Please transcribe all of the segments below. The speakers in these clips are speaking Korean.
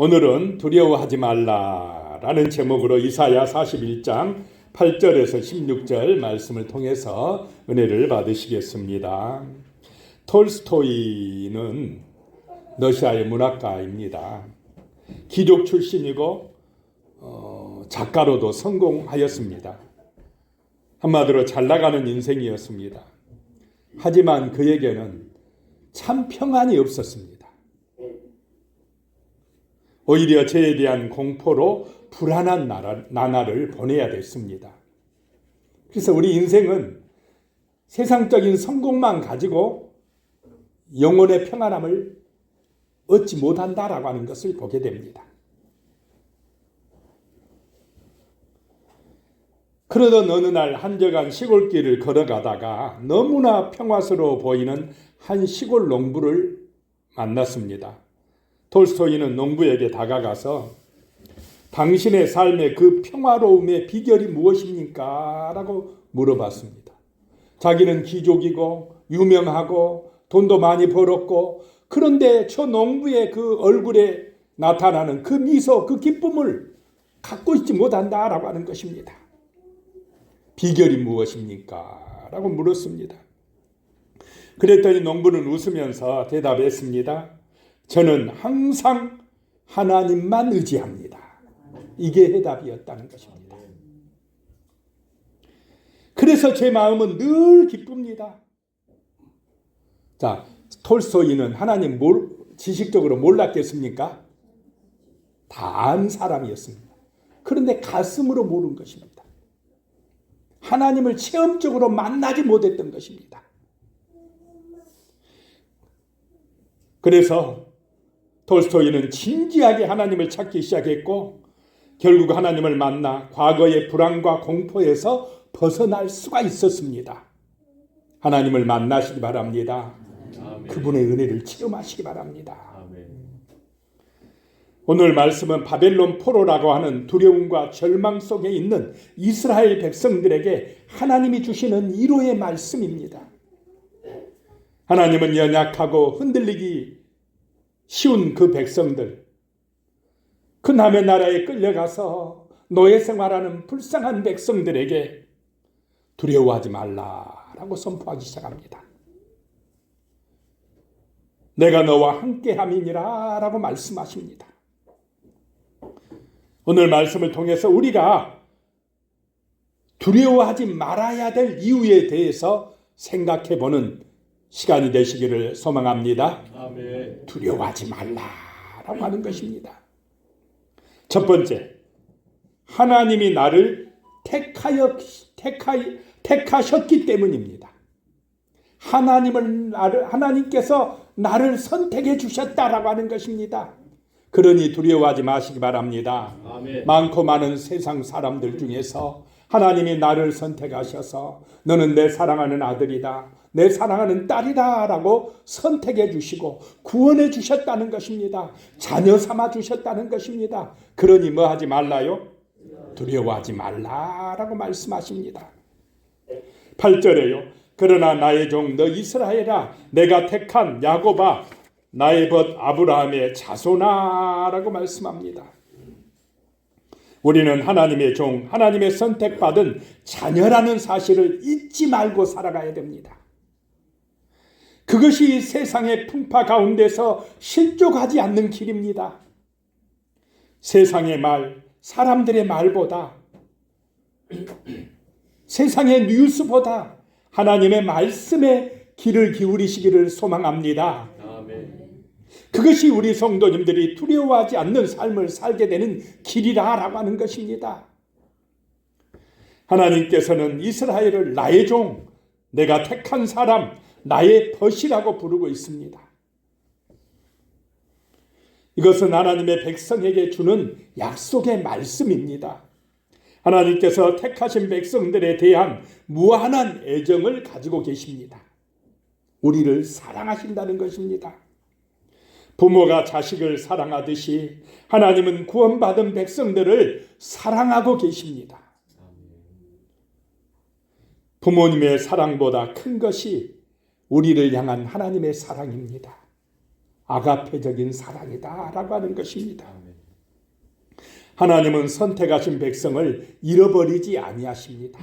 오늘은 두려워하지 말라라는 제목으로 이사야 41장 8절에서 16절 말씀을 통해서 은혜를 받으시겠습니다. 톨스토이는 러시아의 문학가입니다. 귀족 출신이고 작가로도 성공하였습니다. 한마디로 잘 나가는 인생이었습니다. 하지만 그에게는 참 평안이 없었습니다. 오히려 죄에 대한 공포로 불안한 나날을 보내야 됐습니다. 그래서 우리 인생은 세상적인 성공만 가지고 영혼의 평안함을 얻지 못한다라고 하는 것을 보게 됩니다. 그러던 어느 날 한적한 시골길을 걸어가다가 너무나 평화스러워 보이는 한 시골 농부를 만났습니다. 톨스토이는 농부에게 다가가서 당신의 삶의 그 평화로움의 비결이 무엇입니까? 라고 물어봤습니다. 자기는 귀족이고 유명하고 돈도 많이 벌었고 그런데 저 농부의 그 얼굴에 나타나는 그 미소, 그 기쁨을 갖고 있지 못한다라고 하는 것입니다. 비결이 무엇입니까? 라고 물었습니다. 그랬더니 농부는 웃으면서 대답했습니다. 저는 항상 하나님만 의지합니다. 이게 해답이었다는 것입니다. 그래서 제 마음은 늘 기쁩니다. 자, 톨스토이는 하나님 지식적으로 몰랐겠습니까? 다 아는 사람이었습니다. 그런데 가슴으로 모른 것입니다. 하나님을 체험적으로 만나지 못했던 것입니다. 그래서 톨스토이는 진지하게 하나님을 찾기 시작했고 결국 하나님을 만나 과거의 불안과 공포에서 벗어날 수가 있었습니다. 하나님을 만나시기 바랍니다. 아멘. 그분의 은혜를 체험하시기 바랍니다. 아멘. 오늘 말씀은 바벨론 포로라고 하는 두려움과 절망 속에 있는 이스라엘 백성들에게 하나님이 주시는 위로의 말씀입니다. 하나님은 연약하고 흔들리기 쉬운 그 백성들, 그 남의 나라에 끌려가서 노예 생활하는 불쌍한 백성들에게 두려워하지 말라라고 선포하기 시작합니다. 내가 너와 함께함이니라 라고 말씀하십니다. 오늘 말씀을 통해서 우리가 두려워하지 말아야 될 이유에 대해서 생각해보는 시간이 되시기를 소망합니다. 아멘. 두려워하지 말라라고 하는 것입니다. 첫 번째, 하나님이 나를 택하셨기 때문입니다. 하나님께서 나를 선택해 주셨다라고 하는 것입니다. 그러니 두려워하지 마시기 바랍니다. 아멘. 많고 많은 세상 사람들 중에서 하나님이 나를 선택하셔서 너는 내 사랑하는 아들이다, 내 사랑하는 딸이다 라고 선택해 주시고 구원해 주셨다는 것입니다. 자녀 삼아 주셨다는 것입니다. 그러니 뭐 하지 말라요? 두려워하지 말라라고 말씀하십니다. 8절에요. 그러나 나의 종 너 이스라엘아, 내가 택한 야곱아, 나의 벗 아브라함의 자손아 라고 말씀합니다. 우리는 하나님의 종, 하나님의 선택받은 자녀라는 사실을 잊지 말고 살아가야 됩니다. 그것이 세상의 풍파 가운데서 실족하지 않는 길입니다. 세상의 말, 사람들의 말보다, 세상의 뉴스보다 하나님의 말씀에 귀를 기울이시기를 소망합니다. 아멘. 그것이 우리 성도님들이 두려워하지 않는 삶을 살게 되는 길이라고 하는 것입니다. 하나님께서는 이스라엘을 나의 종, 내가 택한 사람, 나의 벗이라고 부르고 있습니다. 이것은 하나님의 백성에게 주는 약속의 말씀입니다. 하나님께서 택하신 백성들에 대한 무한한 애정을 가지고 계십니다. 우리를 사랑하신다는 것입니다. 부모가 자식을 사랑하듯이 하나님은 구원받은 백성들을 사랑하고 계십니다. 부모님의 사랑보다 큰 것이 우리를 향한 하나님의 사랑입니다. 아가페적인 사랑이다 라고 하는 것입니다. 하나님은 선택하신 백성을 잃어버리지 아니하십니다.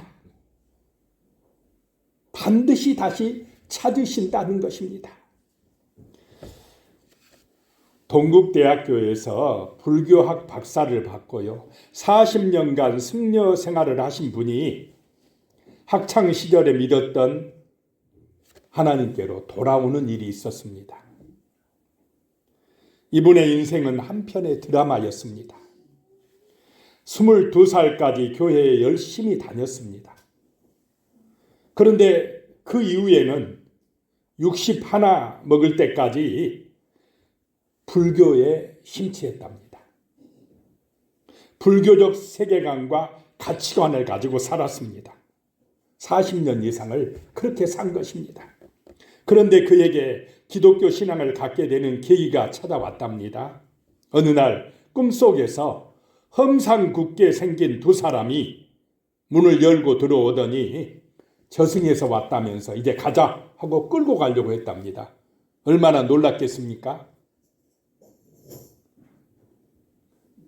반드시 다시 찾으신다는 것입니다. 동국대학교에서 불교학 박사를 받고요, 40년간 승려 생활을 하신 분이 학창시절에 믿었던 하나님께로 돌아오는 일이 있었습니다. 이분의 인생은 한편의 드라마였습니다. 22살까지 교회에 열심히 다녔습니다. 그런데 그 이후에는 61 먹을 때까지 불교에 심취했답니다. 불교적 세계관과 가치관을 가지고 살았습니다. 40년 이상을 그렇게 산 것입니다. 그런데 그에게 기독교 신앙을 갖게 되는 계기가 찾아왔답니다. 어느 날 꿈속에서 험상궂게 생긴 두 사람이 문을 열고 들어오더니 저승에서 왔다면서 이제 가자 하고 끌고 가려고 했답니다. 얼마나 놀랐겠습니까?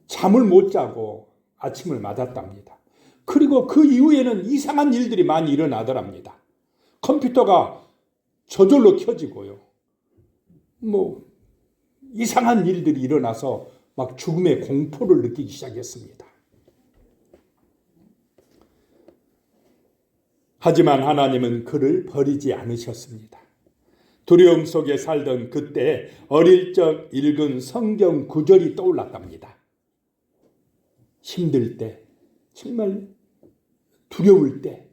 잠을 못 자고 아침을 맞았답니다. 그리고 그 이후에는 이상한 일들이 많이 일어나더랍니다. 컴퓨터가 저절로 켜지고요. 이상한 일들이 일어나서 막 죽음의 공포를 느끼기 시작했습니다. 하지만 하나님은 그를 버리지 않으셨습니다. 두려움 속에 살던 그때 어릴 적 읽은 성경 구절이 떠올랐답니다. 힘들 때, 정말 두려울 때,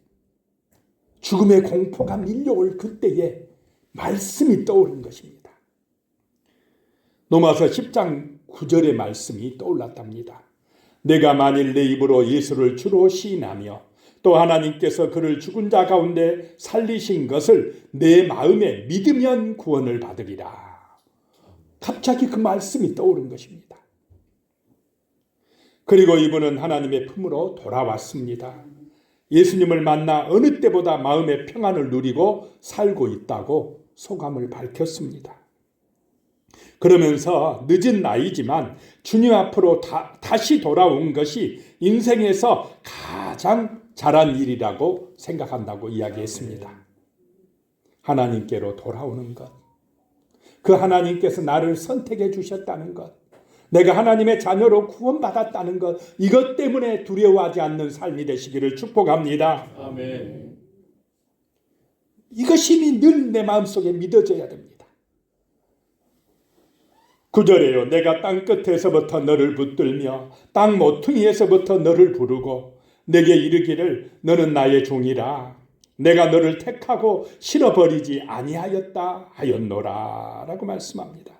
죽음의 공포가 밀려올 그때에 말씀이 떠오른 것입니다. 로마서 10장 9절의 말씀이 떠올랐답니다. 내가 만일 내 입으로 예수를 주로 시인하며 또 하나님께서 그를 죽은 자 가운데 살리신 것을 내 마음에 믿으면 구원을 받으리라. 갑자기 그 말씀이 떠오른 것입니다. 그리고 이분은 하나님의 품으로 돌아왔습니다. 예수님을 만나 어느 때보다 마음의 평안을 누리고 살고 있다고 소감을 밝혔습니다. 그러면서 늦은 나이지만 주님 앞으로 다시 돌아온 것이 인생에서 가장 잘한 일이라고 생각한다고 이야기했습니다. 하나님께로 돌아오는 것, 그 하나님께서 나를 선택해 주셨다는 것, 내가 하나님의 자녀로 구원받았다는 것, 이것 때문에 두려워하지 않는 삶이 되시기를 축복합니다. 아멘. 이것이 늘 내 마음속에 믿어져야 됩니다. 9절에요. 내가 땅끝에서부터 너를 붙들며 땅 모퉁이에서부터 너를 부르고 내게 이르기를 너는 나의 종이라. 내가 너를 택하고 실어버리지 아니하였다 하였노라 라고 말씀합니다.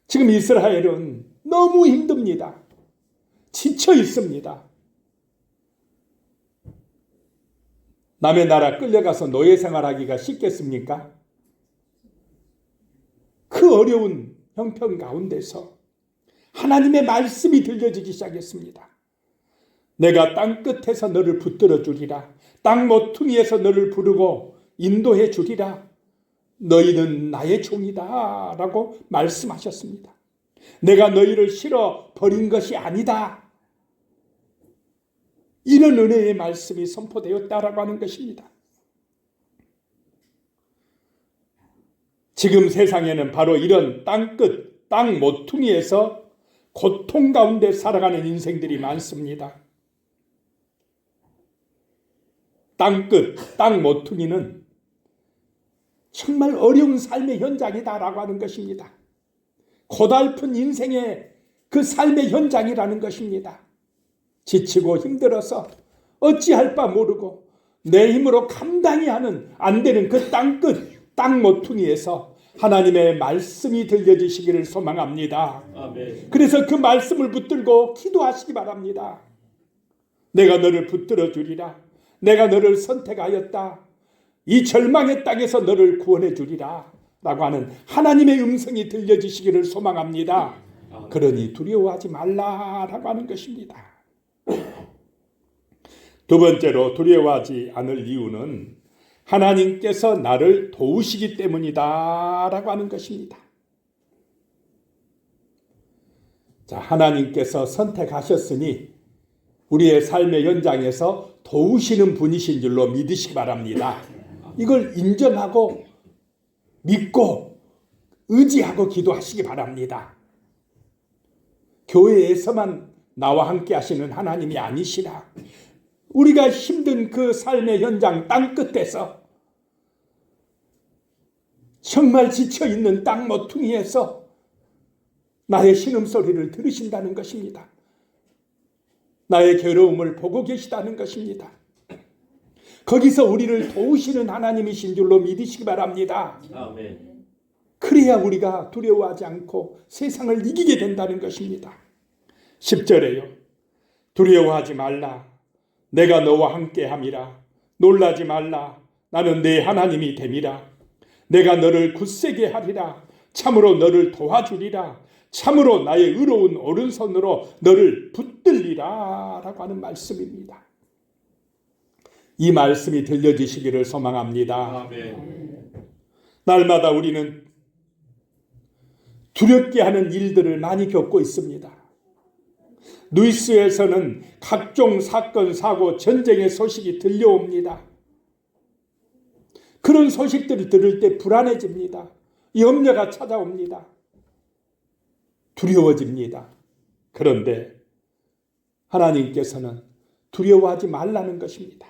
지금 이스라엘은 너무 힘듭니다. 지쳐 있습니다. 남의 나라 끌려가서 노예 생활하기가 쉽겠습니까? 그 어려운 형편 가운데서 하나님의 말씀이 들려지기 시작했습니다. 내가 땅끝에서 너를 붙들어 주리라. 땅 모퉁이에서 너를 부르고 인도해 주리라. 너희는 나의 종이다 라고 말씀하셨습니다. 내가 너희를 실어 버린 것이 아니다. 이런 은혜의 말씀이 선포되었다라고 하는 것입니다. 지금 세상에는 바로 이런 땅끝, 땅 모퉁이에서 고통 가운데 살아가는 인생들이 많습니다. 땅끝, 땅 모퉁이는 정말 어려운 삶의 현장이다라고 하는 것입니다. 고달픈 인생의 그 삶의 현장이라는 것입니다. 지치고 힘들어서 어찌할 바 모르고 내 힘으로 감당이 안 되는 그 땅끝, 땅 모퉁이에서 하나님의 말씀이 들려지시기를 소망합니다. 아멘. 그래서 그 말씀을 붙들고 기도하시기 바랍니다. 내가 너를 붙들어 주리라. 내가 너를 선택하였다. 이 절망의 땅에서 너를 구원해 주리라 라고 하는 하나님의 음성이 들려지시기를 소망합니다. 그러니 두려워하지 말라라고 하는 것입니다. 두 번째로 두려워하지 않을 이유는 하나님께서 나를 도우시기 때문이다 라고 하는 것입니다. 자, 하나님께서 선택하셨으니 우리의 삶의 현장에서 도우시는 분이신 줄로 믿으시기 바랍니다. 이걸 인정하고 믿고 의지하고 기도하시기 바랍니다. 교회에서만 나와 함께 하시는 하나님이 아니시라. 우리가 힘든 그 삶의 현장 땅끝에서 정말 지쳐있는 땅 모퉁이에서 나의 신음소리를 들으신다는 것입니다. 나의 괴로움을 보고 계시다는 것입니다. 거기서 우리를 도우시는 하나님이신 줄로 믿으시기 바랍니다. 아멘. 그래야 우리가 두려워하지 않고 세상을 이기게 된다는 것입니다. 10절에요. 두려워하지 말라. 내가 너와 함께함이라. 놀라지 말라. 나는 네 하나님이 됨이라. 내가 너를 굳세게 하리라. 참으로 너를 도와주리라. 참으로 나의 의로운 오른손으로 너를 붙들리라 라고 하는 말씀입니다. 이 말씀이 들려지시기를 소망합니다. 아멘. 날마다 우리는 두렵게 하는 일들을 많이 겪고 있습니다. 뉴스에서는 각종 사건, 사고, 전쟁의 소식이 들려옵니다. 그런 소식들을 들을 때 불안해집니다. 염려가 찾아옵니다. 두려워집니다. 그런데 하나님께서는 두려워하지 말라는 것입니다.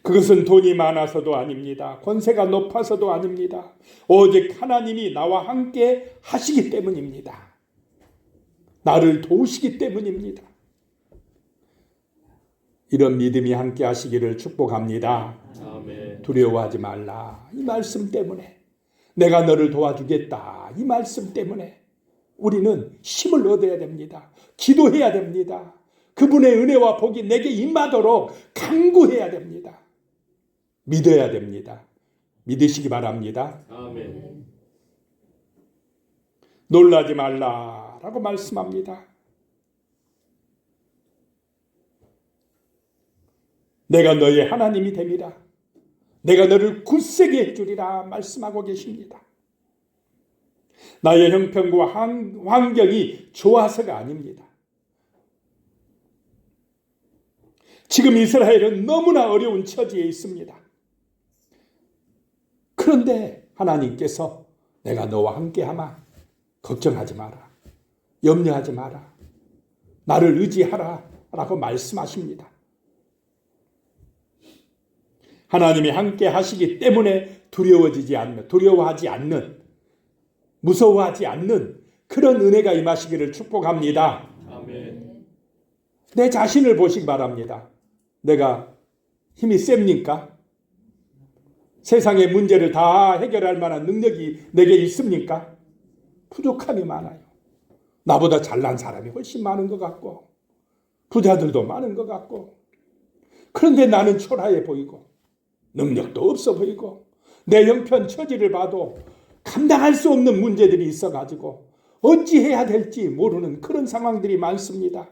그것은 돈이 많아서도 아닙니다. 권세가 높아서도 아닙니다. 오직 하나님이 나와 함께 하시기 때문입니다. 나를 도우시기 때문입니다. 이런 믿음이 함께 하시기를 축복합니다. 아멘. 두려워하지 말라. 이 말씀 때문에 내가 너를 도와주겠다. 이 말씀 때문에 우리는 힘을 얻어야 됩니다. 기도해야 됩니다. 그분의 은혜와 복이 내게 임하도록 간구해야 됩니다. 믿어야 됩니다. 믿으시기 바랍니다. 아멘. 놀라지 말라라고 말씀합니다. 내가 너의 하나님이 됨이라. 내가 너를 굳세게 해주리라 말씀하고 계십니다. 나의 형편과 환경이 좋아서가 아닙니다. 지금 이스라엘은 너무나 어려운 처지에 있습니다. 그런데 하나님께서 내가 너와 함께하마. 걱정하지 마라. 염려하지 마라. 나를 의지하라 라고 말씀하십니다. 하나님이 함께 하시기 때문에 두려워하지 않는, 무서워하지 않는 그런 은혜가 임하시기를 축복합니다. 아멘. 내 자신을 보시기 바랍니다. 내가 힘이 셉니까? 세상의 문제를 다 해결할 만한 능력이 내게 있습니까? 부족함이 많아요. 나보다 잘난 사람이 훨씬 많은 것 같고 부자들도 많은 것 같고 그런데 나는 초라해 보이고 능력도 없어 보이고 내 형편 처지를 봐도 감당할 수 없는 문제들이 있어가지고 어찌해야 될지 모르는 그런 상황들이 많습니다.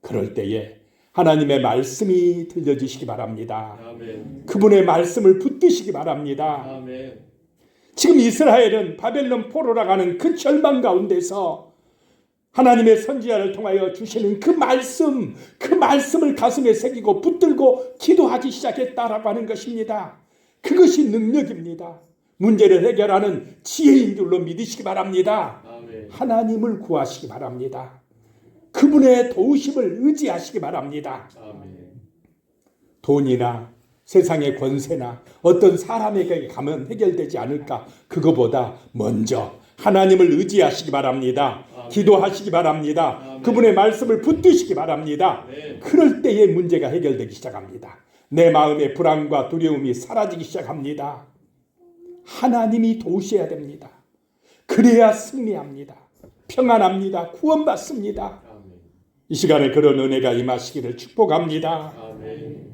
그럴 때에 하나님의 말씀이 들려주시기 바랍니다. 아멘. 그분의 말씀을 붙드시기 바랍니다. 아멘. 지금 이스라엘은 바벨론 포로라 가는 그 절망 가운데서 하나님의 선지자를 통하여 주시는 그 말씀을 가슴에 새기고 붙들고 기도하기 시작했다라고 하는 것입니다. 그것이 능력입니다. 문제를 해결하는 지혜인 줄로 믿으시기 바랍니다. 아멘. 하나님을 구하시기 바랍니다. 그분의 도우심을 의지하시기 바랍니다. 아멘. 돈이나 세상의 권세나 어떤 사람에게 가면 해결되지 않을까? 그거보다 먼저 하나님을 의지하시기 바랍니다. 아멘. 기도하시기 바랍니다. 아멘. 그분의 말씀을 붙드시기 바랍니다. 아멘. 그럴 때에 문제가 해결되기 시작합니다. 내 마음의 불안과 두려움이 사라지기 시작합니다. 하나님이 도우셔야 됩니다. 그래야 승리합니다. 평안합니다. 구원받습니다. 아멘. 이 시간에 그런 은혜가 임하시기를 축복합니다. 아멘.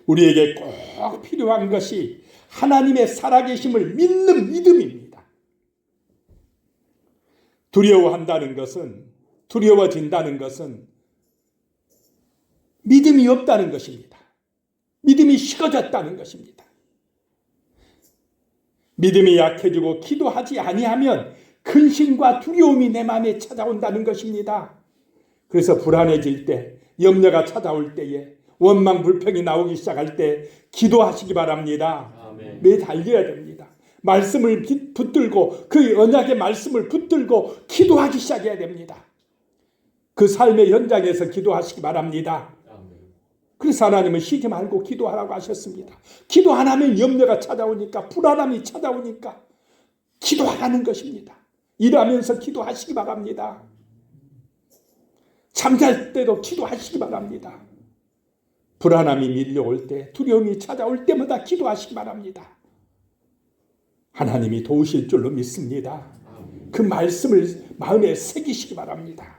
우리에게 꼭 필요한 것이 하나님의 살아계심을 믿는 믿음입니다. 두려워진다는 것은 믿음이 없다는 것입니다. 믿음이 식어졌다는 것입니다. 믿음이 약해지고 기도하지 아니하면 근심과 두려움이 내 마음에 찾아온다는 것입니다. 그래서 불안해질 때, 염려가 찾아올 때에, 원망 불평이 나오기 시작할 때 기도하시기 바랍니다. 아멘. 매달려야 됩니다. 말씀을 붙들고 그 언약의 말씀을 붙들고 기도하기 시작해야 됩니다. 그 삶의 현장에서 기도하시기 바랍니다. 아멘. 그래서 하나님은 쉬지 말고 기도하라고 하셨습니다. 기도 안 하면 염려가 찾아오니까, 불안함이 찾아오니까 기도하라는 것입니다. 일하면서 기도하시기 바랍니다. 잠잘 때도 기도하시기 바랍니다. 불안함이 밀려올 때, 두려움이 찾아올 때마다 기도하시기 바랍니다. 하나님이 도우실 줄로 믿습니다. 그 말씀을 마음에 새기시기 바랍니다.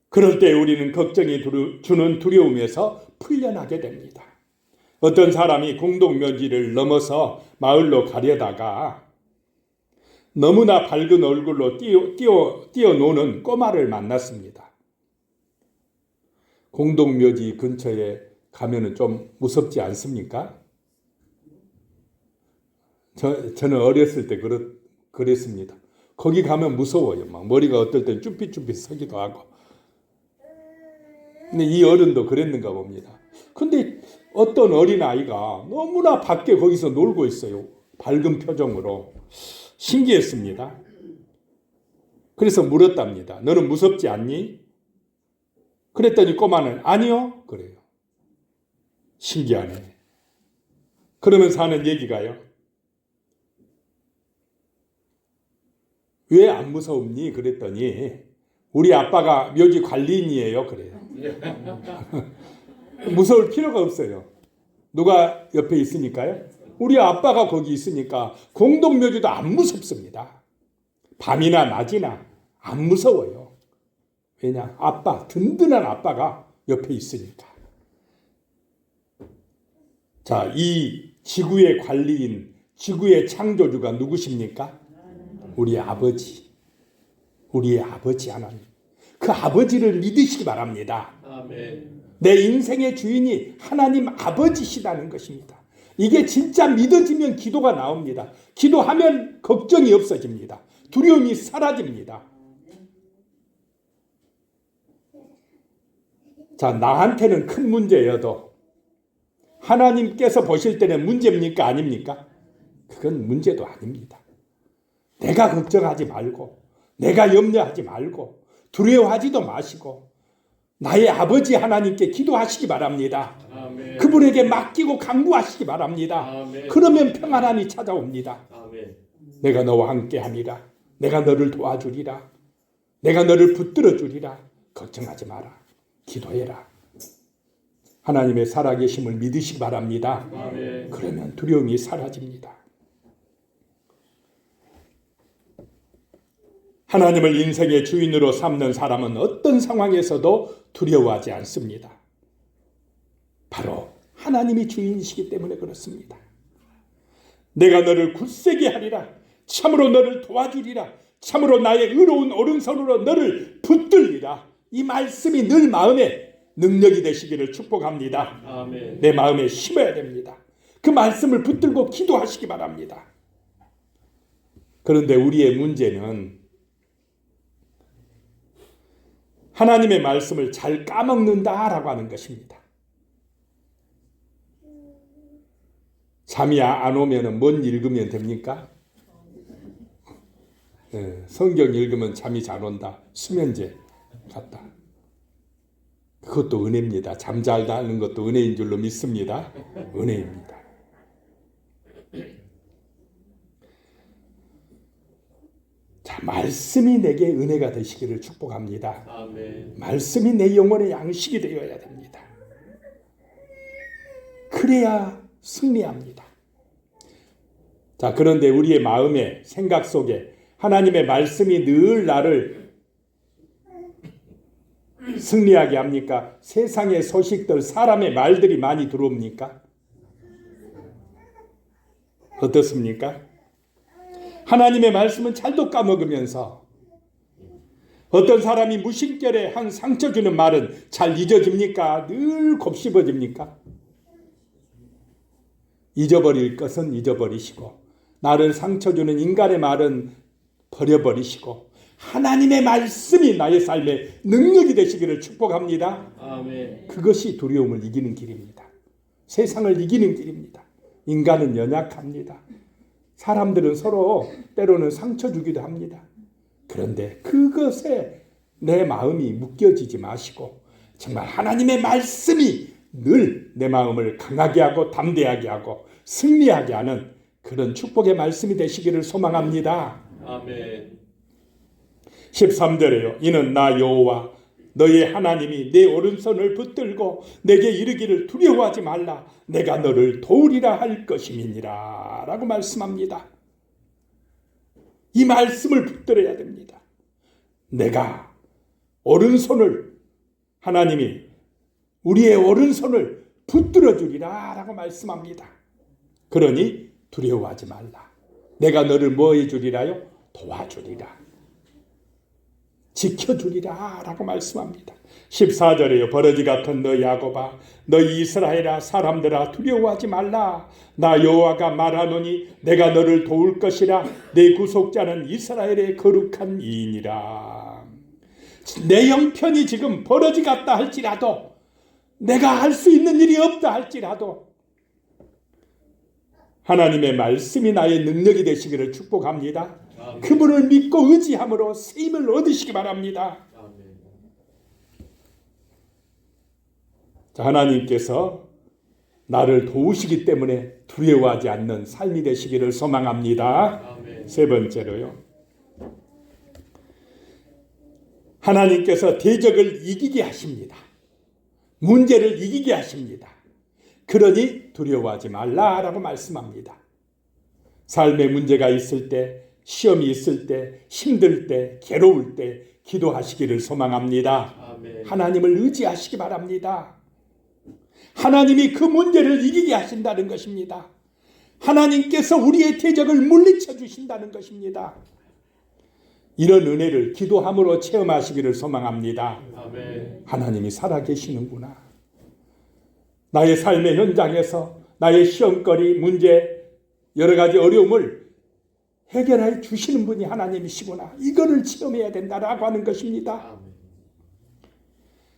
그럴 때 우리는 걱정이 주는 두려움에서 풀려나게 됩니다. 어떤 사람이 공동묘지를 넘어서 마을로 가려다가 너무나 밝은 얼굴로 뛰어노는 꼬마를 만났습니다. 공동묘지 근처에 가면은 좀 무섭지 않습니까? 저는 어렸을 때 그랬습니다. 거기 가면 무서워요. 막 머리가 어떨 땐 쭈삣쭈삣 서기도 하고. 근데 이 어른도 그랬는가 봅니다. 근데 어떤 어린아이가 너무나 밖에 거기서 놀고 있어요. 밝은 표정으로. 신기했습니다. 그래서 물었답니다. 너는 무섭지 않니? 그랬더니 꼬마는 아니요. 그래요. 신기하네. 그러면서 하는 얘기가요. 왜 안 무서움니? 그랬더니 우리 아빠가 묘지 관리인이에요. 그래요. 무서울 필요가 없어요. 누가 옆에 있으니까요. 우리 아빠가 거기 있으니까 공동묘지도 안 무섭습니다. 밤이나 낮이나 안 무서워요. 왜냐? 아빠, 든든한 아빠가 옆에 있으니까. 자, 이 지구의 관리인, 지구의 창조주가 누구십니까? 우리 아버지. 우리의 아버지 하나님. 그 아버지를 믿으시기 바랍니다. 아멘. 내 인생의 주인이 하나님 아버지시다는 것입니다. 이게 진짜 믿어지면 기도가 나옵니다. 기도하면 걱정이 없어집니다. 두려움이 사라집니다. 자, 나한테는 큰 문제여도 하나님께서 보실 때는 문제입니까? 아닙니까? 그건 문제도 아닙니다. 내가 걱정하지 말고, 내가 염려하지 말고, 두려워하지도 마시고 나의 아버지 하나님께 기도하시기 바랍니다. 아멘. 그분에게 맡기고 간구하시기 바랍니다. 아멘. 그러면 평안함이 찾아옵니다. 아멘. 내가 너와 함께함이라. 내가 너를 도와주리라. 내가 너를 붙들어 주리라. 걱정하지 마라. 기도해라. 하나님의 살아계심을 믿으시기 바랍니다. 아멘. 그러면 두려움이 사라집니다. 하나님을 인생의 주인으로 삼는 사람은 어떤 상황에서도 두려워하지 않습니다. 바로 하나님이 주인이시기 때문에 그렇습니다. 내가 너를 굳세게 하리라. 참으로 너를 도와주리라. 참으로 나의 의로운 오른손으로 너를 붙들리라. 이 말씀이 늘 마음에 능력이 되시기를 축복합니다. 아멘. 내 마음에 심어야 됩니다. 그 말씀을 붙들고 기도하시기 바랍니다. 그런데 우리의 문제는 하나님의 말씀을 잘 까먹는다라고 하는 것입니다. 잠이 안 오면 뭔 읽으면 됩니까? 성경 읽으면 잠이 잘 온다. 수면제 같다. 그것도 은혜입니다. 잠 잘 자는 것도 은혜인 줄로 믿습니다. 은혜입니다. 자, 말씀이 내게 은혜가 되시기를 축복합니다. 아멘. 말씀이 내 영혼의 양식이 되어야 됩니다. 그래야 승리합니다. 자, 그런데 우리의 마음의 생각 속에 하나님의 말씀이 늘 나를 승리하게 합니까? 세상의 소식들, 사람의 말들이 많이 들어옵니까? 어떻습니까? 하나님의 말씀은 잘도 까먹으면서 어떤 사람이 무심결에 한 상처 주는 말은 잘 잊어집니까? 늘 곱씹어집니까? 잊어버릴 것은 잊어버리시고 나를 상처 주는 인간의 말은 버려버리시고 하나님의 말씀이 나의 삶의 능력이 되시기를 축복합니다. 아멘. 그것이 두려움을 이기는 길입니다. 세상을 이기는 길입니다. 인간은 연약합니다. 사람들은 서로 때로는 상처 주기도 합니다. 그런데 그것에 내 마음이 묶여지지 마시고 정말 하나님의 말씀이 늘 내 마음을 강하게 하고 담대하게 하고 승리하게 하는 그런 축복의 말씀이 되시기를 소망합니다. 아멘. 13절에요. 이는 나 여호와 너의 하나님이 내 오른손을 붙들고 내게 이르기를 두려워하지 말라. 내가 너를 도우리라 할 것임이니라 라고 말씀합니다. 이 말씀을 붙들어야 됩니다. 내가 오른손을 하나님이 우리의 오른손을 붙들어 주리라 라고 말씀합니다. 그러니 두려워하지 말라. 내가 너를 뭐 해주리라요? 도와주리라. 지켜주리라 라고 말씀합니다. 14절에요. 버러지 같은 너 야곱아 너 이스라엘아 사람들아 두려워하지 말라. 나 여호와가 말하노니 내가 너를 도울 것이라. 내 구속자는 이스라엘의 거룩한 이인이라. 내 형편이 지금 버러지 같다 할지라도 내가 할 수 있는 일이 없다 할지라도 하나님의 말씀이 나의 능력이 되시기를 축복합니다. 아멘. 그분을 믿고 의지함으로 쓰임을 얻으시기 바랍니다. 아멘. 자, 하나님께서 나를 도우시기 때문에 두려워하지 않는 삶이 되시기를 소망합니다. 아멘. 세 번째로요. 하나님께서 대적을 이기게 하십니다. 문제를 이기게 하십니다. 그러니 두려워하지 말라라고 말씀합니다. 삶에 문제가 있을 때, 시험이 있을 때, 힘들 때, 괴로울 때 기도하시기를 소망합니다. 아멘. 하나님을 의지하시기 바랍니다. 하나님이 그 문제를 이기게 하신다는 것입니다. 하나님께서 우리의 대적을 물리쳐 주신다는 것입니다. 이런 은혜를 기도함으로 체험하시기를 소망합니다. 아멘. 하나님이 살아계시는구나. 나의 삶의 현장에서 나의 시험거리, 문제, 여러 가지 어려움을 해결해 주시는 분이 하나님이시구나. 이거를 체험해야 된다라고 하는 것입니다. 아멘.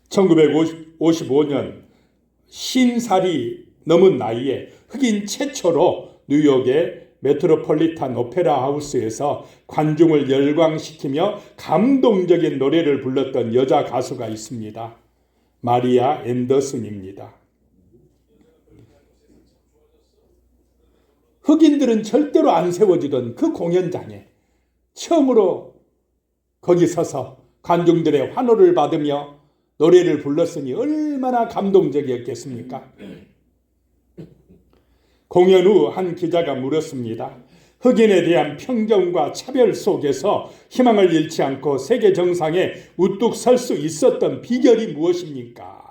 1955년 50살이 넘은 나이에 흑인 최초로 뉴욕의 메트로폴리탄 오페라 하우스에서 관중을 열광시키며 감동적인 노래를 불렀던 여자 가수가 있습니다. 마리아 앤더슨입니다. 흑인들은 절대로 안 세워지던 그 공연장에 처음으로 거기 서서 관중들의 환호를 받으며 노래를 불렀으니 얼마나 감동적이었겠습니까? 공연 후 한 기자가 물었습니다. 흑인에 대한 편견과 차별 속에서 희망을 잃지 않고 세계 정상에 우뚝 설 수 있었던 비결이 무엇입니까?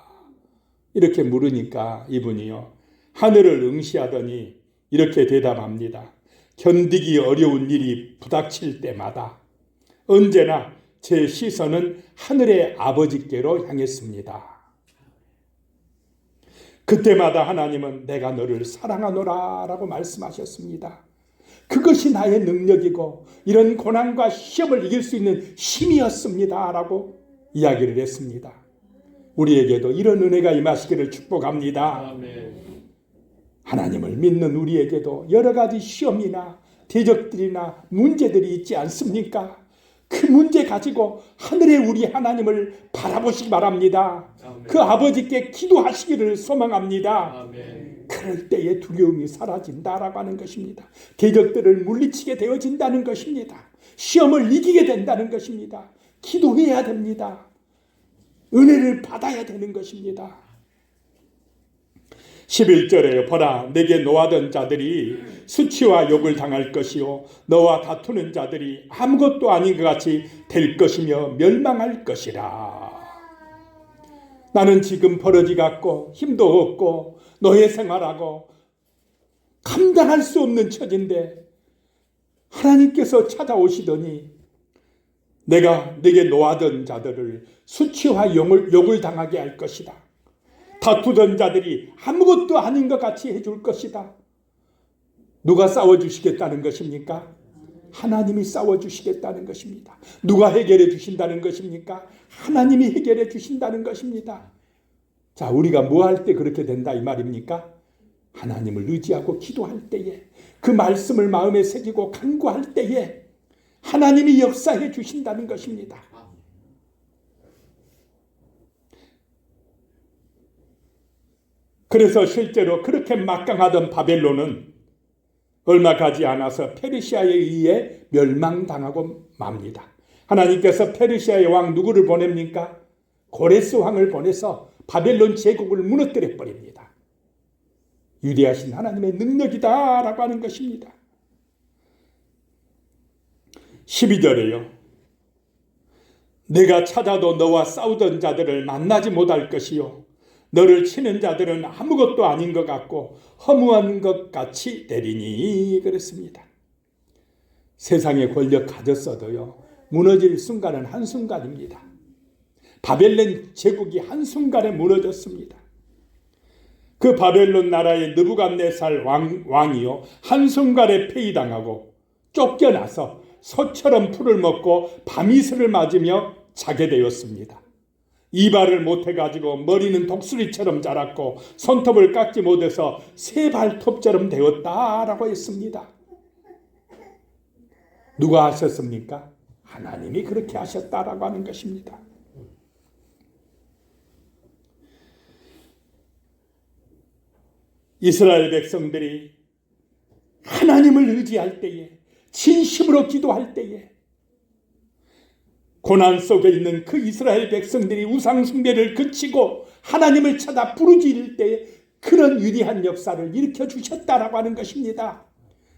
이렇게 물으니까 이분이요. 하늘을 응시하더니 이렇게 대답합니다. 견디기 어려운 일이 부닥칠 때마다 언제나 제 시선은 하늘의 아버지께로 향했습니다. 그때마다 하나님은 내가 너를 사랑하노라 라고 말씀하셨습니다. 그것이 나의 능력이고 이런 고난과 시험을 이길 수 있는 힘이었습니다 라고 이야기를 했습니다. 우리에게도 이런 은혜가 임하시기를 축복합니다. 아멘. 하나님을 믿는 우리에게도 여러 가지 시험이나 대적들이나 문제들이 있지 않습니까? 그 문제 가지고 하늘의 우리 하나님을 바라보시기 바랍니다. 아멘. 그 아버지께 기도하시기를 소망합니다. 아멘. 그럴 때에 두려움이 사라진다라고 하는 것입니다. 대적들을 물리치게 되어진다는 것입니다. 시험을 이기게 된다는 것입니다. 기도해야 됩니다. 은혜를 받아야 되는 것입니다. 11절에 보라 내게 노하던 자들이 수치와 욕을 당할 것이요 너와 다투는 자들이 아무것도 아닌 것 같이 될 것이며 멸망할 것이라. 나는 지금 버러지 같고 힘도 없고 노예 생활하고 감당할 수 없는 처지인데 하나님께서 찾아오시더니 내가 내게 노하던 자들을 수치와 욕을 당하게 할 것이다. 다투던 자들이 아무것도 아닌 것 같이 해줄 것이다. 누가 싸워주시겠다는 것입니까? 하나님이 싸워주시겠다는 것입니다. 누가 해결해 주신다는 것입니까? 하나님이 해결해 주신다는 것입니다. 자, 우리가 뭐 할 때 그렇게 된다 이 말입니까? 하나님을 의지하고 기도할 때에, 그 말씀을 마음에 새기고 간구할 때에 하나님이 역사해 주신다는 것입니다. 그래서 실제로 그렇게 막강하던 바벨론은 얼마 가지 않아서 페르시아에 의해 멸망당하고 맙니다. 하나님께서 페르시아의 왕 누구를 보냅니까? 고레스 왕을 보내서 바벨론 제국을 무너뜨려 버립니다. 위대하신 하나님의 능력이다라고 하는 것입니다. 12절에요. 내가 찾아도 너와 싸우던 자들을 만나지 못할 것이요, 너를 치는 자들은 아무것도 아닌 것 같고 허무한 것 같이 되리니 그랬습니다. 세상의 권력 가졌어도요, 무너질 순간은 한순간입니다. 바벨론 제국이 한순간에 무너졌습니다. 그 바벨론 나라의 느부갓네살 왕이요, 한순간에 폐위당하고 쫓겨나서 소처럼 풀을 먹고 밤이슬을 맞으며 자게 되었습니다. 이발을 못해가지고 머리는 독수리처럼 자랐고 손톱을 깎지 못해서 새 발톱처럼 되었다라고 했습니다. 누가 하셨습니까? 하나님이 그렇게 하셨다라고 하는 것입니다. 이스라엘 백성들이 하나님을 의지할 때에, 진심으로 기도할 때에, 고난 속에 있는 그 이스라엘 백성들이 우상 숭배를 그치고 하나님을 찾아 부르짖을 때에 그런 위대한 역사를 일으켜 주셨다라고 하는 것입니다.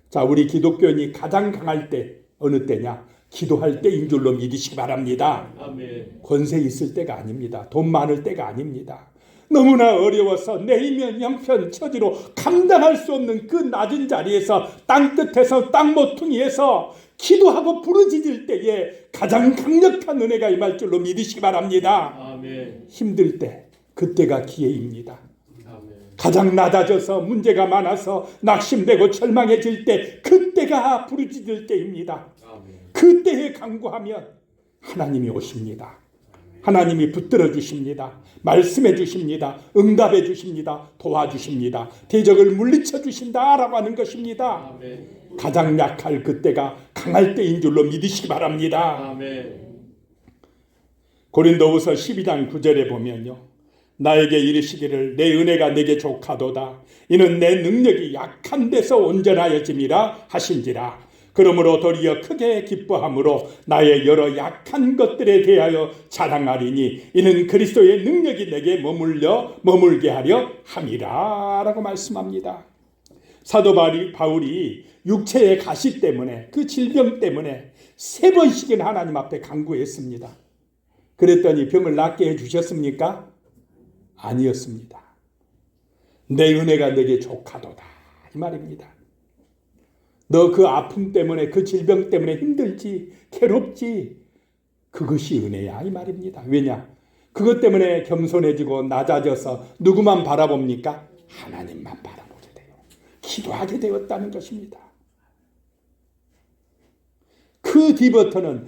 자, 우리 기독교인이 가장 강할 때 어느 때냐? 기도할 때인 줄로 믿으시기 바랍니다. 아멘. 권세 있을 때가 아닙니다. 돈 많을 때가 아닙니다. 너무나 어려워서 내이면 형편 처지로 감당할 수 없는 그 낮은 자리에서, 땅끝에서, 땅 모퉁이에서 기도하고 부르짖을 때에 가장 강력한 은혜가 임할 줄로 믿으시기 바랍니다. 아멘. 힘들 때, 그때가 기회입니다. 아멘. 가장 낮아져서 문제가 많아서 낙심되고 절망해질 때, 그때가 부르짖을 때입니다. 아멘. 그때에 간구하면 하나님이 오십니다. 하나님이 붙들어 주십니다. 말씀해 주십니다. 응답해 주십니다. 도와주십니다. 대적을 물리쳐 주신다라고 하는 것입니다. 아멘. 가장 약할 그때가 강할 때인 줄로 믿으시기 바랍니다. 아멘. 고린도후서 12장 9절에 보면요, 나에게 이르시기를 내 은혜가 내게 족하도다. 이는 내 능력이 약한 데서 온전하여짐이라 하신지라. 그러므로 도리어 크게 기뻐함으로 나의 여러 약한 것들에 대하여 자랑하리니 이는 그리스도의 능력이 내게 머물게 하려 함이라 라고 말씀합니다. 사도 바울이 육체의 가시 때문에, 그 질병 때문에 3번씩이나 하나님 앞에 간구했습니다. 그랬더니 병을 낫게 해주셨습니까? 아니었습니다. 내 은혜가 내게 족하도다 이 말입니다. 너 그 아픔 때문에, 그 질병 때문에 힘들지, 괴롭지, 그것이 은혜야 이 말입니다. 왜냐? 그것 때문에 겸손해지고 낮아져서 누구만 바라봅니까? 하나님만 바라보게 돼요. 기도하게 되었다는 것입니다. 그 뒤부터는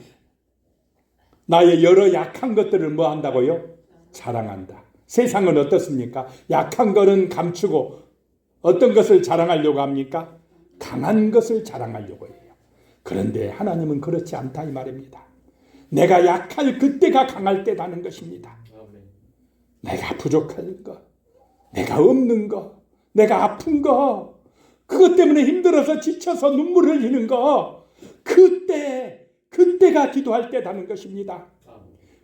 나의 여러 약한 것들을 뭐 한다고요? 자랑한다. 세상은 어떻습니까? 약한 거는 감추고 어떤 것을 자랑하려고 합니까? 강한 것을 자랑하려고 해요. 그런데 하나님은 그렇지 않다 이 말입니다. 내가 약할 그때가 강할 때라는 것입니다. 내가 부족한 것, 내가 없는 것, 내가 아픈 것, 그것 때문에 힘들어서 지쳐서 눈물 흘리는 것, 그때가 기도할 때라는 것입니다.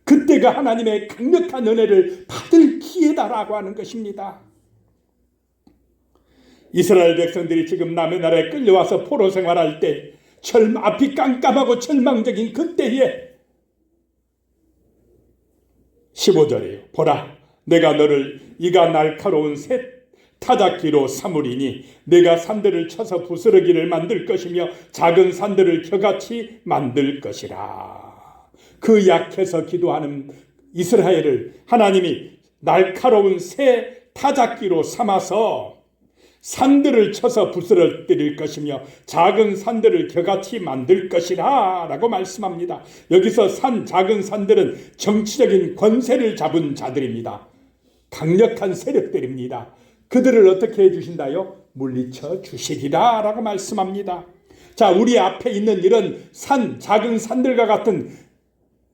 그때가 하나님의 강력한 은혜를 받을 기회다라고 하는 것입니다. 이스라엘 백성들이 지금 남의 나라에 끌려와서 포로 생활할 때 앞이 깜깜하고 절망적인 그때에 15절이에요. 보라, 내가 너를 이가 날카로운 새 타작기로 삼으리니 내가 산들을 쳐서 부스러기를 만들 것이며 작은 산들을 겨같이 만들 것이라. 그 약해서 기도하는 이스라엘을 하나님이 날카로운 새 타작기로 삼아서 산들을 쳐서 부스러뜨릴 것이며 작은 산들을 겨같이 만들 것이라 라고 말씀합니다. 여기서 작은 산들은 정치적인 권세를 잡은 자들입니다. 강력한 세력들입니다. 그들을 어떻게 해주신다요? 물리쳐 주시리라 라고 말씀합니다. 자, 우리 앞에 있는 이런 작은 산들과 같은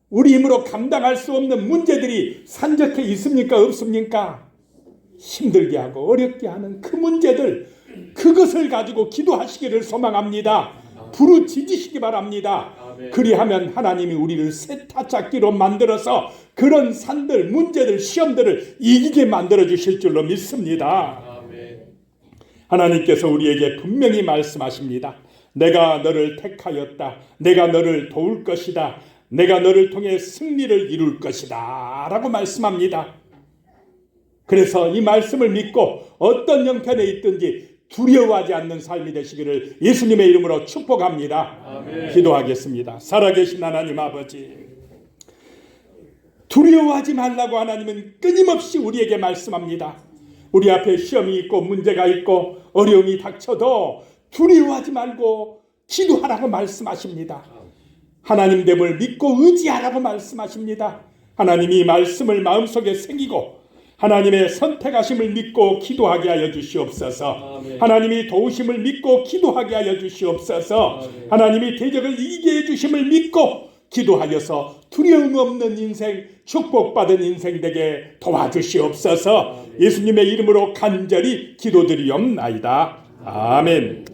우리 힘으로 감당할 수 없는 문제들이 산적해 있습니까? 없습니까? 힘들게 하고 어렵게 하는 그 문제들, 그것을 가지고 기도하시기를 소망합니다. 부르짖으시기 바랍니다. 그리하면 하나님이 우리를 세타찾기로 만들어서 그런 산들, 문제들, 시험들을 이기게 만들어 주실 줄로 믿습니다. 하나님께서 우리에게 분명히 말씀하십니다. 내가 너를 택하였다. 내가 너를 도울 것이다. 내가 너를 통해 승리를 이룰 것이다 라고 말씀합니다. 그래서 이 말씀을 믿고 어떤 형편에 있든지 두려워하지 않는 삶이 되시기를 예수님의 이름으로 축복합니다. 아멘. 기도하겠습니다. 살아계신 하나님 아버지, 두려워하지 말라고 하나님은 끊임없이 우리에게 말씀합니다. 우리 앞에 시험이 있고 문제가 있고 어려움이 닥쳐도 두려워하지 말고 기도하라고 말씀하십니다. 하나님됨을 믿고 의지하라고 말씀하십니다. 하나님이 말씀을 마음속에 새기고 하나님의 선택하심을 믿고 기도하게 하여 주시옵소서. 아멘. 하나님이 도우심을 믿고 기도하게 하여 주시옵소서. 아멘. 하나님이 대적을 이기게 해주심을 믿고 기도하여서 두려움 없는 인생, 축복받은 인생 되게 도와주시옵소서. 예수님의 이름으로 간절히 기도드리옵나이다. 아멘.